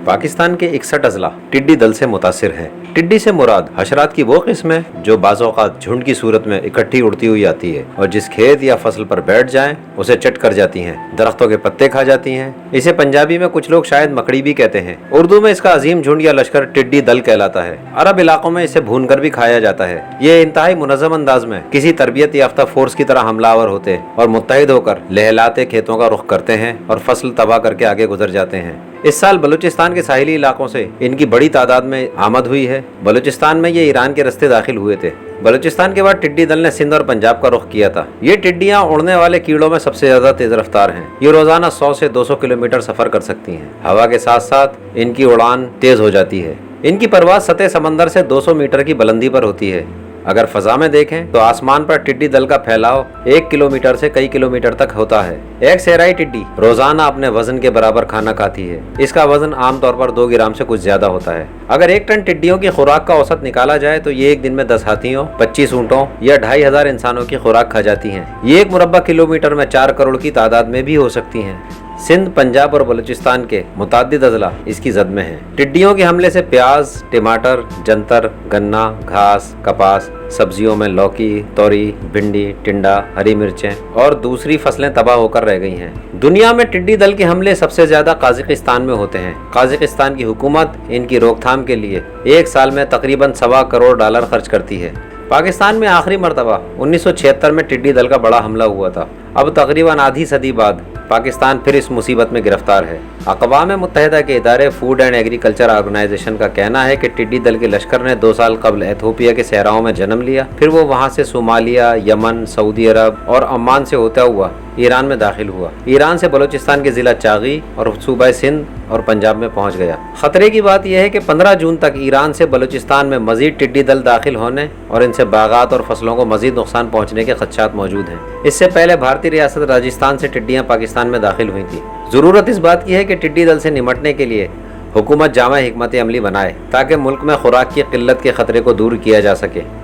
पाकिस्तान के 61 अजला टिड्डी दल से मुतासिर हैं। टिड्डी से मुराद हशरात की वो किस्म है जो बाज़ औक़ात झुंड की सूरत में इकट्ठी उड़ती हुई आती है और जिस खेत या फसल पर बैठ जाएं उसे चट कर जाती हैं, दरख्तों के पत्ते खा जाती हैं। इसे पंजाबी में कुछ लोग शायद मकड़ी भी कहते हैं। उर्दू में इसका अजीम झुंड या लश्कर टिड्डी दल कहलाता है। अरब इलाकों में इसे भून कर भी खाया जाता है। ये इंतहाई मुनज़्ज़म अंदाज में किसी तरबियत याफ्ता फोर्स की तरह हमलावर होते और मुत्तहिद होकर लहलाते खेतों का रुख करते हैं और फसल तबाह करके आगे गुजर जाते हैं। इस साल बलूचिस्तान के साहिली इलाकों से इनकी बड़ी तादाद में आमद हुई है। बलूचिस्तान में ये ईरान के रास्ते दाखिल हुए थे। बलूचिस्तान के बाद टिड्डी दल ने सिंध और पंजाब का रुख किया था। ये टिड्डियां उड़ने वाले कीड़ों में सबसे ज्यादा तेज रफ्तार हैं। ये रोजाना 100 से 200 किलोमीटर सफर कर सकती हैं। हवा के साथ साथ इनकी उड़ान तेज हो जाती है। इनकी परवाज सतह समंदर से 200 मीटर की बुलंदी पर होती है। अगर फजा में देखें तो आसमान पर टिड्डी दल का फैलाव 1 किलोमीटर से कई किलोमीटर तक होता है। एक सहराई टिड्डी रोजाना अपने वजन के बराबर खाना खाती है। इसका वजन आमतौर पर 2 ग्राम से कुछ ज्यादा होता है। अगर 1 टन टिड्डियों की खुराक का औसत निकाला जाए तो ये एक दिन में 10 हाथियों, 25 ऊँटों या 2500 इंसानों की खुराक खा जाती हैं। ये 1 मुरब्बा किलोमीटर में 4 करोड़ की तादाद में भी हो सकती हैं। सिंध, पंजाब और बलूचिस्तान के मुताद्दिद अजला इसकी जद में हैं। टिड्डियों के हमले से प्याज, टमाटर, जंतर, गन्ना, घास, कपास, सब्जियों में लौकी, तोरी, भिंडी, टिंडा, हरी मिर्चें और दूसरी फसलें तबाह होकर रह गई हैं। दुनिया में टिड्डी दल के हमले सबसे ज्यादा काज़ाकिस्तान में होते हैं। काज़ाकिस्तान की हुकूमत इनकी रोकथाम के लिए एक साल में तकरीबन $1.25 करोड़ खर्च करती है। पाकिस्तान में आखिरी मरतबा 1976 में टिड्डी दल का बड़ा हमला हुआ था। अब तकरीबन आधी सदी बाद पाकिस्तान फिर इस मुसीबत में गिरफ्तार है। अक़वाम मुत्तहिदा के इदारे फूड एंड एग्रीकल्चर ऑर्गेनाइजेशन का कहना है कि टिड्डी दल के लश्कर ने 2 साल कबल एथियोपिया के सहराओं में जन्म लिया। फिर वो वहाँ से सोमालिया, यमन, सऊदी अरब और अम्मान से होता हुआ ईरान में दाखिल हुआ। ईरान से बलूचिस्तान के ज़िला चागी और सूबा सिंध और पंजाब में पहुँच गया। खतरे की बात यह है कि 15 जून तक ईरान से बलूचिस्तान में मजीद टिड्डी दल दाखिल होने और इनसे बागात और फसलों को मजीद नुकसान पहुँचने के खदशात मौजूद हैं। इससे पहले भारतीय रियासत राजस्थान से टिड्डियाँ पाकिस्तान में दाखिल हुई थी। ज़रूरत इस बात की है कि टिड्डी दल से निमटने के लिए हुकूमत जामा हिकमत अमली बनाए ताकि मुल्क में खुराक की किल्लत के खतरे को दूर किया जा सके।